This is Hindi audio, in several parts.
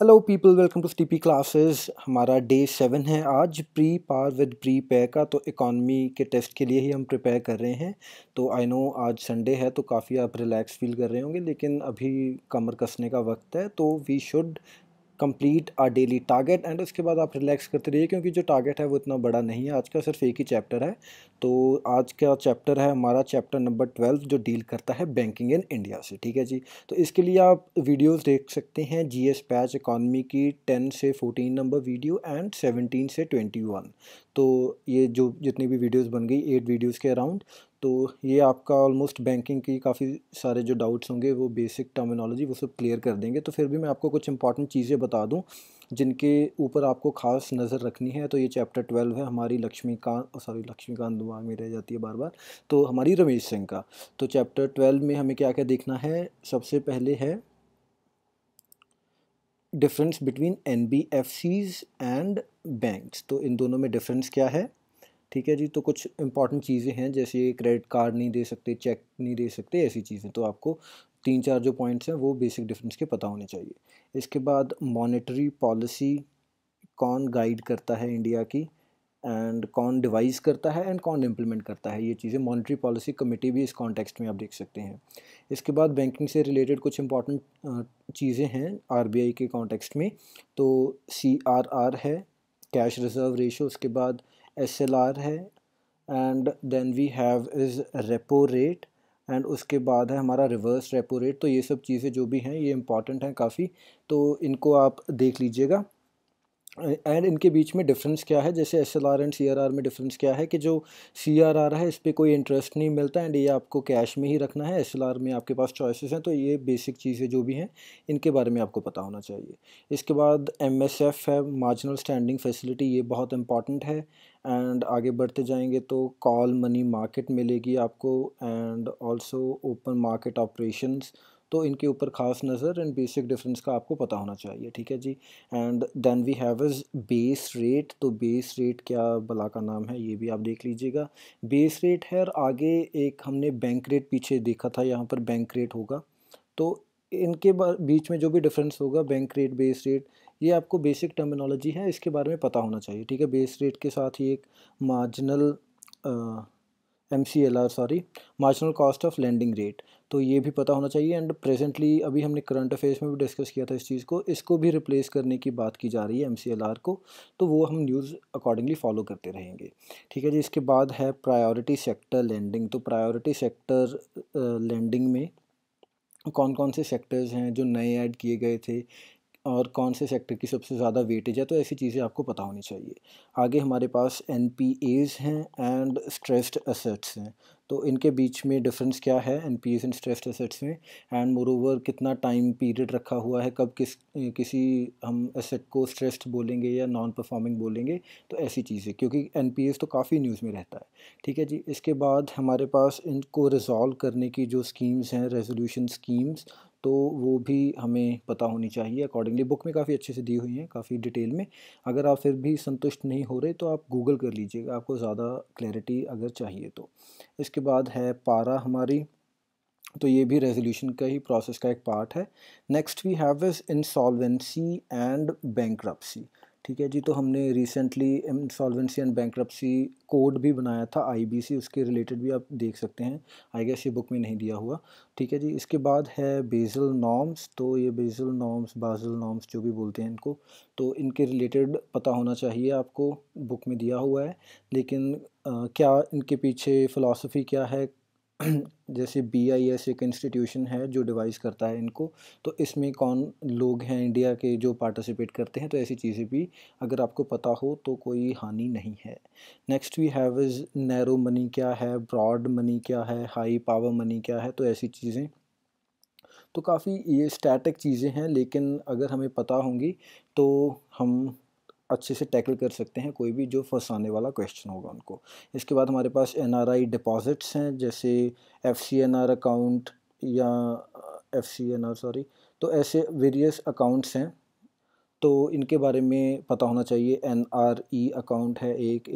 Hello people, welcome to TP classes. हमारा डे 7 है आज prepare with prepare का। तो इकॉनमी के टेस्ट के लिए ही हम प्रिपेयर कर रहे हैं। तो आई नो आज संडे है तो काफ़ी आप रिलैक्स फील कर रहे होंगे, लेकिन अभी कमर कसने का वक्त है। तो we should complete our daily target and उसके बाद आप रिलैक्स करते रहिए, क्योंकि जो टारगेट है वो इतना बड़ा नहीं है। आज का सिर्फ एक ही चैप्टर है। तो आज का चैप्टर है हमारा चैप्टर नंबर 12, जो डील करता है बैंकिंग इन इंडिया से। ठीक है जी। तो इसके लिए आप वीडियोस देख सकते हैं जीएस पैच इकॉनमी की 10 से 14 नंबर वीडियो एंड 17 से 21। तो ये जो जितनी भी वीडियोस बन गई 8 वीडियोस के अराउंड, तो ये आपका ऑलमोस्ट बैंकिंग की काफ़ी सारे जो डाउट्स होंगे वो बेसिक टर्मिनोलॉजी वो सब क्लियर कर देंगे। तो फिर भी मैं आपको कुछ इंपॉर्टेंट चीज़ें बता दूं जिनके ऊपर आपको खास नज़र रखनी है। तो ये चैप्टर 12 है हमारी लक्ष्मीकांत दिमाग में रह जाती है बार बार, तो हमारी रमेश सिंह का। तो चैप्टर 12 में हमें क्या क्या देखना है। सबसे पहले है difference between NBFCs and banks. तो इन दोनों में डिफरेंस क्या है। ठीक है जी। तो कुछ इंपॉर्टेंट चीज़ें हैं, जैसे क्रेडिट कार्ड नहीं दे सकते, चेक नहीं दे सकते, ऐसी चीज़ें। तो आपको 3-4 जो पॉइंट्स हैं वो बेसिक डिफरेंस के पता होने चाहिए। इसके बाद मॉनेटरी पॉलिसी कौन गाइड करता है इंडिया की, एंड कौन डिवाइस करता है एंड कौन इम्प्लीमेंट करता है, ये चीज़ें मॉनेटरी पॉलिसी कमेटी भी इस कॉन्टेक्स्ट में आप देख सकते हैं। इसके बाद बैंकिंग से रिलेटेड कुछ इंपॉर्टेंट चीज़ें हैं आरबीआई के कॉन्टेक्स्ट में। तो सीआरआर है, कैश रिजर्व रेशो। उसके बाद एसएलआर है, and then we have is repo rate, and उसके बाद है हमारा रिवर्स रेपो रेट। तो ये सब चीज़ें जो भी हैं ये इंपॉर्टेंट हैं काफ़ी, तो इनको आप देख लीजिएगा। एंड इनके बीच में डिफरेंस क्या है, जैसे एसएलआर एंड सीआरआर में डिफरेंस क्या है कि जो सीआरआर है इस पर कोई इंटरेस्ट नहीं मिलता एंड ये आपको कैश में ही रखना है। एसएलआर में आपके पास चॉइसेस हैं। तो ये बेसिक चीज़ें जो भी हैं इनके बारे में आपको पता होना चाहिए। इसके बाद एमएसएफ है, मार्जिनल स्टैंडिंग फैसिलिटी, ये बहुत इंपॉर्टेंट है। एंड आगे बढ़ते जाएंगे तो कॉल मनी मार्केट मिलेगी आपको, and also open market operations. तो इनके ऊपर खास नज़र एंड बेसिक डिफरेंस का आपको पता होना चाहिए। ठीक है जी। And then we have is base rate. तो बेस रेट क्या बला का नाम है, ये भी आप देख लीजिएगा। बेस रेट है, और आगे एक हमने बैंक रेट पीछे देखा था, यहाँ पर बैंक रेट होगा। तो इनके बीच में जो भी डिफरेंस होगा, बैंक रेट बेस रेट, ये आपको बेसिक टर्मिनोलॉजी है, इसके बारे में पता होना चाहिए। ठीक है। बेस रेट के साथ ही एक marginal MCLR, sorry, marginal cost of lending rate, तो ये भी पता होना चाहिए। एंड प्रेजेंटली अभी हमने करंट अफेयर्स में भी डिस्कस किया था इस चीज़ को, इसको भी रिप्लेस करने की बात की जा रही है MCLR को। तो वो हम न्यूज़ अकॉर्डिंगली फॉलो करते रहेंगे। ठीक है जी। इसके बाद है प्रायोरिटी सेक्टर लेंडिंग। तो प्रायोरिटी सेक्टर लेंडिंग में कौन कौन से सेक्टर्स हैं जो नए ऐड किए गए थे, और कौन से सेक्टर की सबसे ज़्यादा वेटेज है, तो ऐसी चीज़ें आपको पता होनी चाहिए। आगे हमारे पास NPAs हैं एंड स्ट्रेस्ड एसेट्स हैं। तो इनके बीच में डिफरेंस क्या है NPAs एंड स्ट्रेस्ड एसेट्स में, एंड मोरोवर कितना टाइम पीरियड रखा हुआ है, कब किसी हम एसेट को स्ट्रेस्ड बोलेंगे या नॉन परफॉर्मिंग बोलेंगे। तो ऐसी चीज़ें, क्योंकि NPAs तो काफ़ी न्यूज़ में रहता है। ठीक है जी। इसके बाद हमारे पास इनको रिजॉल्व करने की जो स्कीम्स हैं, रेजोल्यूशन स्कीम्स, तो वो भी हमें पता होनी चाहिए अकॉर्डिंगली। बुक में काफ़ी अच्छे से दी हुई हैं, काफ़ी डिटेल में। अगर आप फिर भी संतुष्ट नहीं हो रहे तो आप गूगल कर लीजिएगा, आपको ज़्यादा क्लैरिटी अगर चाहिए तो। इसके बाद है पारा हमारी, तो ये भी रेजोल्यूशन का ही प्रोसेस का एक पार्ट है। Next we have is insolvency and bankruptcy. ठीक है जी। तो हमने recently insolvency and bankruptcy code भी बनाया था IBC, उसके रिलेटेड भी आप देख सकते हैं। आई गेस ये बुक में नहीं दिया हुआ। ठीक है जी। इसके बाद है बेसल नॉर्म्स। तो ये बेसल नॉर्म्स, बासल नॉर्म्स जो भी बोलते हैं इनको, तो इनके रिलेटेड पता होना चाहिए आपको, बुक में दिया हुआ है। लेकिन क्या इनके पीछे फ़िलासफ़ी क्या है, जैसे BIS एक इंस्टीट्यूशन है जो डिवाइस करता है इनको, तो इसमें कौन लोग हैं इंडिया के जो पार्टिसिपेट करते हैं, तो ऐसी चीज़ें भी अगर आपको पता हो तो कोई हानि नहीं है। Next we have is narrow money क्या है, ब्रॉड मनी क्या है, हाई पावर मनी क्या है, तो ऐसी चीज़ें। तो काफ़ी ये स्टैटिक चीज़ें हैं, लेकिन अगर हमें पता होंगी तो हम अच्छे से टैकल कर सकते हैं कोई भी जो फंसाने वाला क्वेश्चन होगा उनको। इसके बाद हमारे पास NRI डिपॉजिट्स हैं, जैसे FCNR अकाउंट या FCNR, सॉरी। तो ऐसे वेरियस अकाउंट्स हैं, तो इनके बारे में पता होना चाहिए। NRE अकाउंट है एक,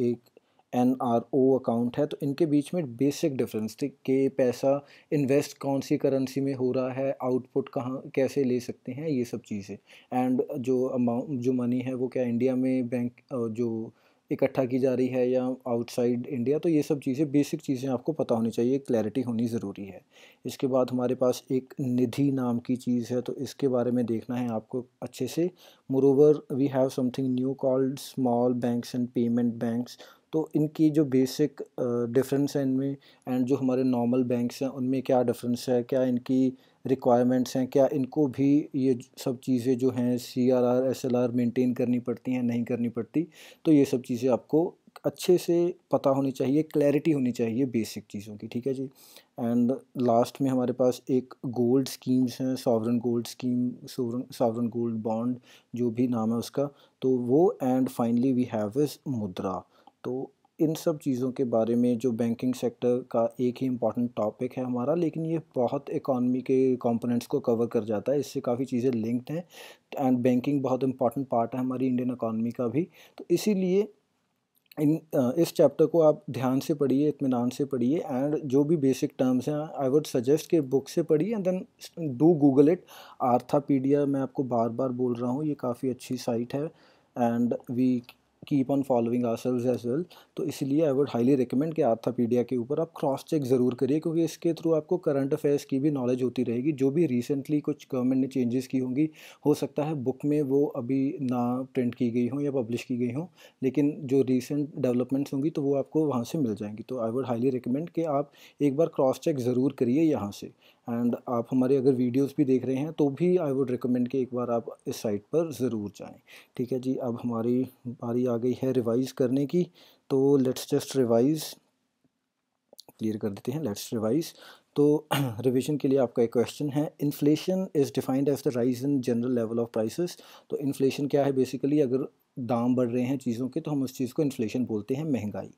NRO अकाउंट है, तो इनके बीच में बेसिक डिफरेंस थी कि पैसा इन्वेस्ट कौन सी करेंसी में हो रहा है, आउटपुट कहाँ कैसे ले सकते हैं, ये सब चीज़ें। एंड जो अमाउंट जो मनी है वो क्या इंडिया में बैंक जो इकट्ठा की जा रही है या आउटसाइड इंडिया, तो ये सब चीज़ें बेसिक चीज़ें आपको पता होनी चाहिए, क्लैरिटी होनी ज़रूरी है। इसके बाद हमारे पास एक निधि नाम की चीज़ है, तो इसके बारे में देखना है आपको अच्छे से। Moreover we have something new called small banks and payment banks. तो इनकी जो बेसिक डिफरेंस है इनमें, एंड जो हमारे नॉर्मल बैंक्स हैं उनमें क्या डिफरेंस है, क्या इनकी रिक्वायरमेंट्स हैं, क्या इनको भी ये सब चीज़ें जो हैं CRR SLR मेंटेन करनी पड़ती हैं, नहीं करनी पड़ती। तो ये सब चीज़ें आपको अच्छे से पता होनी चाहिए, क्लैरिटी होनी चाहिए बेसिक चीज़ों की, ठीक है जी। एंड लास्ट में हमारे पास एक गोल्ड स्कीम्स हैं, sovereign gold scheme, sovereign gold bond, जो भी नाम है उसका, तो वो। एंड फाइनली वी हैव इस मुद्रा। तो इन सब चीज़ों के बारे में जो बैंकिंग सेक्टर का एक ही इम्पॉर्टेंट टॉपिक है हमारा, लेकिन ये बहुत इकॉनमी के कंपोनेंट्स को कवर कर जाता है, इससे काफ़ी चीज़ें लिंक्ड हैं। एंड बैंकिंग बहुत इंपॉर्टेंट पार्ट है हमारी इंडियन इकॉनमी का भी। तो इसीलिए इस चैप्टर को आप ध्यान से पढ़िए, इत्मीनान से पढ़िए, एंड जो भी बेसिक टर्म्स हैं आई वुड सजेस्ट कि बुक से पढ़िए and then do Google it. Arthapedia मैं आपको बार बार बोल रहा हूँ, ये काफ़ी अच्छी साइट है, and we keep on following ourselves as well. तो इसलिए आई वुड हाईली रिकमेंड कि आर्थापीडिया के ऊपर आप क्रॉस चेक ज़रूर करिए, क्योंकि इसके थ्रू आपको करंट अफेयर्स की भी नॉलेज होती रहेगी, जो भी रिसेंटली कुछ गवर्नमेंट ने चेंजेस की होंगी, हो सकता है बुक में वो अभी ना प्रिंट की गई हों या पब्लिश की गई हों, लेकिन जो रीसेंट डेवलपमेंट्स होंगी तो वो आपको वहाँ से मिल जाएंगी। तो आई वुड हाईली रिकमेंड कि आप एक बार क्रॉस चेक ज़रूर करिए यहाँ से। एंड आप हमारे अगर वीडियोस भी देख रहे हैं तो भी आई वुड रिकमेंड कि एक बार आप इस साइट पर ज़रूर जाएं। ठीक है जी, अब हमारी बारी आ गई है रिवाइज़ करने की, तो लेट्स जस्ट रिवाइज़, क्लियर कर देते हैं, लेट्स रिवाइज। तो रिवीजन के लिए आपका एक क्वेश्चन है, inflation is defined as the rise in general level of prices. तो इन्फ्लेशन क्या है, बेसिकली अगर दाम बढ़ रहे हैं चीज़ों के तो हम उस चीज़ को इन्फ्लेशन बोलते हैं, महंगाई।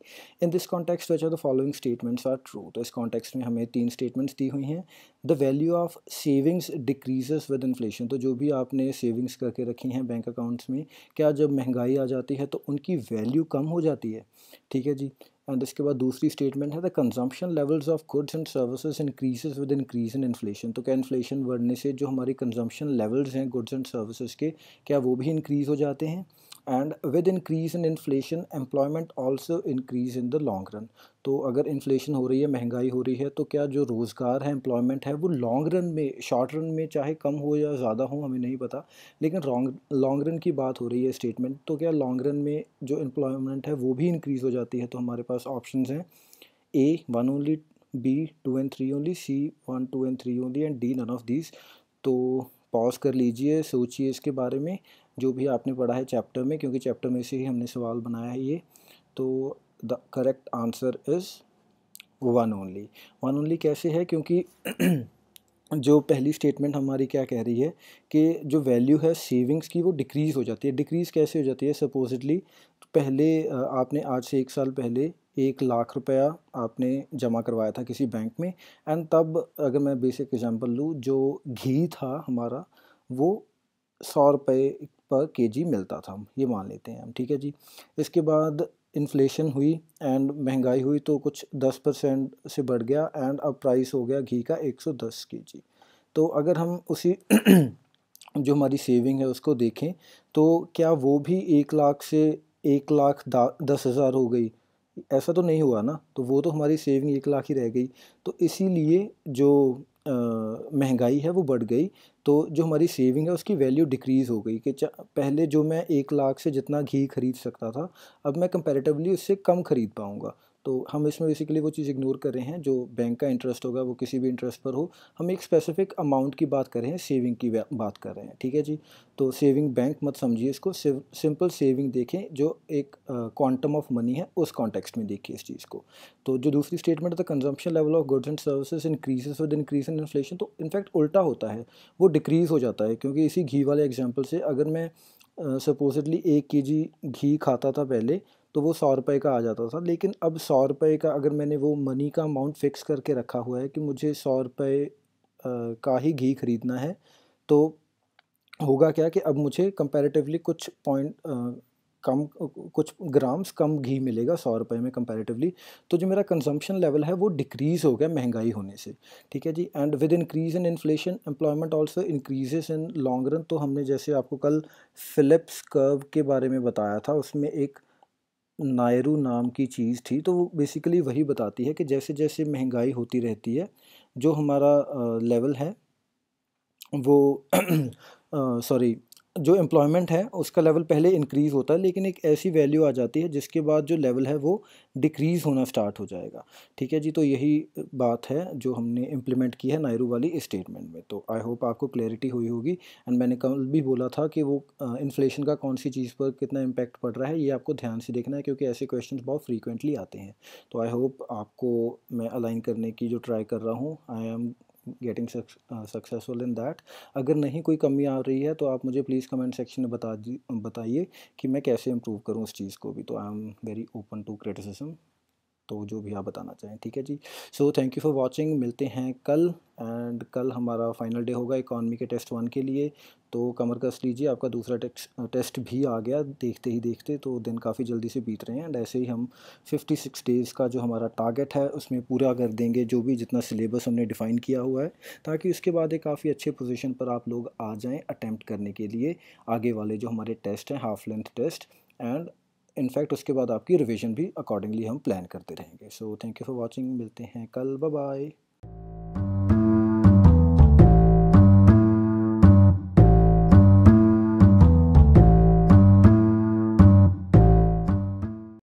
In this context which are the following statements are true. तो इस कॉन्टेक्स्ट में हमें 3 स्टेटमेंट्स दी हुई हैं। The value of savings decreases with inflation. तो जो भी आपने सेविंग्स करके रखी हैं बैंक अकाउंट्स में, क्या जब महंगाई आ जाती है तो उनकी वैल्यू कम हो जाती है, ठीक है जी। एंड इसके बाद दूसरी स्टेटमेंट है, the consumption levels of goods and services increases with increase in inflation. तो क्या इन्फ्लेशन बढ़ने से जो हमारी कंजम्पशन लेवल्स हैं गुड्स एंड सर्विसेज के, क्या वो भी इंक्रीज़ हो जाते हैं। And with increase in inflation employment also increase in the long run. तो अगर इन्फ्लेशन हो रही है, महंगाई हो रही है, तो क्या जो रोज़गार है, एम्प्लॉयमेंट है, वो लॉन्ग रन में, शॉर्ट रन में चाहे कम हो या ज़्यादा हो हमें नहीं पता, लेकिन लॉन्ग रन की बात हो रही है स्टेटमेंट, तो क्या लॉन्ग रन में जो एम्प्लॉयमेंट है वो भी इंक्रीज़ हो जाती है। तो हमारे पास ऑप्शंस हैं, A 1 only, B 2 and 3 only, C 1 2 and 3 only, and D none of these. तो पॉज कर लीजिए, सोचिए इसके बारे में, जो भी आपने पढ़ा है चैप्टर में, क्योंकि चैप्टर में से ही हमने सवाल बनाया है ये। तो the correct answer is 1 only. 1 only कैसे है, क्योंकि जो पहली स्टेटमेंट हमारी क्या कह रही है कि जो वैल्यू है सेविंग्स की वो डिक्रीज़ हो जाती है। डिक्रीज़ कैसे हो जाती है, सपोजिटली पहले आपने आज से 1 साल पहले 1 लाख रुपया आपने जमा करवाया था किसी बैंक में, एंड तब अगर मैं बेसिक एग्जांपल लूँ, जो घी था हमारा वो 100 रुपये पर केजी मिलता था, ये मान लेते हैं हम, ठीक है जी। इसके बाद इन्फ्लेशन हुई एंड महंगाई हुई, तो कुछ 10% से बढ़ गया, एंड अब प्राइस हो गया घी का 110 केजी। तो अगर हम उसी जो हमारी सेविंग है उसको देखें, तो क्या वो भी 1 लाख से 1 लाख 10 हज़ार हो गई, ऐसा तो नहीं हुआ ना, तो वो तो हमारी सेविंग 1 लाख ही रह गई। तो इसीलिए जो महंगाई है वो बढ़ गई, तो जो हमारी सेविंग है उसकी वैल्यू डिक्रीज़ हो गई, कि पहले जो मैं 1 लाख से जितना घी खरीद सकता था, अब मैं कंपैरेटिवली उससे कम खरीद पाऊँगा। तो हम इसमें बेसिकली वो चीज़ इग्नोर कर रहे हैं, जो बैंक का इंटरेस्ट होगा वो किसी भी इंटरेस्ट पर हो, हम एक स्पेसिफिक अमाउंट की बात कर रहे हैं, सेविंग की बात कर रहे हैं, ठीक है जी। तो सेविंग बैंक मत समझिए इसको, सिंपल सेविंग देखें, जो एक क्वांटम ऑफ मनी है उस कॉन्टेक्स्ट में देखिए इस चीज़ को। तो जो दूसरी स्टेटमेंट है, the consumption level of goods and services increases with increase in inflation, तो इनफैक्ट उल्टा होता है, वो डिक्रीज़ हो जाता है, क्योंकि इसी घी वाले एग्जांपल से अगर मैं सपोजिटली 1 केजी घी खाता था पहले, तो वो 100 रुपये का आ जाता था, लेकिन अब 100 रुपये का अगर मैंने वो मनी का अमाउंट फ़िक्स करके रखा हुआ है कि मुझे 100 रुपये का ही घी खरीदना है, तो होगा क्या कि अब मुझे कंपैरेटिवली कुछ पॉइंट कम कुछ ग्राम्स कम घी मिलेगा 100 रुपये में कंपैरेटिवली। तो जो मेरा कंजम्पशन लेवल है वो डिक्रीज़ हो गया महंगाई होने से, ठीक है जी। And with increase in inflation employment also increases in long run. तो हमने जैसे आपको कल फिलिप्स कर्व के बारे में बताया था, उसमें एक नायरू नाम की चीज़ थी, तो वो बेसिकली वही बताती है कि जैसे जैसे महंगाई होती रहती है, जो हमारा लेवल है वो सॉरी, जो एम्प्लॉयमेंट है उसका लेवल पहले इंक्रीज़ होता है, लेकिन एक ऐसी वैल्यू आ जाती है जिसके बाद जो लेवल है वो डिक्रीज़ होना स्टार्ट हो जाएगा, ठीक है जी। तो यही बात है जो हमने इम्प्लीमेंट की है नायरू वाली इस स्टेटमेंट में। तो आई होप आपको क्लैरिटी हुई होगी। एंड मैंने कल भी बोला था कि वो इन्फ्लेशन का कौन सी चीज़ पर कितना इम्पैक्ट पड़ रहा है, ये आपको ध्यान से देखना है, क्योंकि ऐसे क्वेश्चंस बहुत फ्रीक्वेंटली आते हैं। तो आई होप आपको मैं अलाइन करने की जो ट्राई कर रहा हूँ, I am getting successful in that. अगर नहीं कोई कमी आ रही है तो आप मुझे प्लीज़ कमेंट सेक्शन में बताइए कि मैं कैसे इम्प्रूव करूँ उस चीज़ को भी। तो I am very open to criticism, तो जो भी आप बताना चाहें, ठीक है जी। So thank you for watching, मिलते हैं कल। एंड कल हमारा फाइनल डे होगा इकॉनमी के टेस्ट 1 के लिए। तो कमर कस लीजिए, आपका दूसरा टेस्ट भी आ गया देखते ही देखते। तो दिन काफ़ी जल्दी से बीत रहे हैं। एंड ऐसे ही हम 56 डेज़ का जो हमारा टारगेट है उसमें पूरा कर देंगे, जो भी जितना सिलेबस हमने डिफ़ाइन किया हुआ है, ताकि उसके बाद एक काफ़ी अच्छे पोजीशन पर आप लोग आ जाएं अटेम्प्ट करने के लिए आगे वाले जो हमारे टेस्ट हैं, half length test. And in fact उसके बाद आपकी रिवीजन भी अकॉर्डिंगली हम प्लान करते रहेंगे। सो थैंक यू फॉर वॉचिंग, मिलते हैं कल, बाय बाय।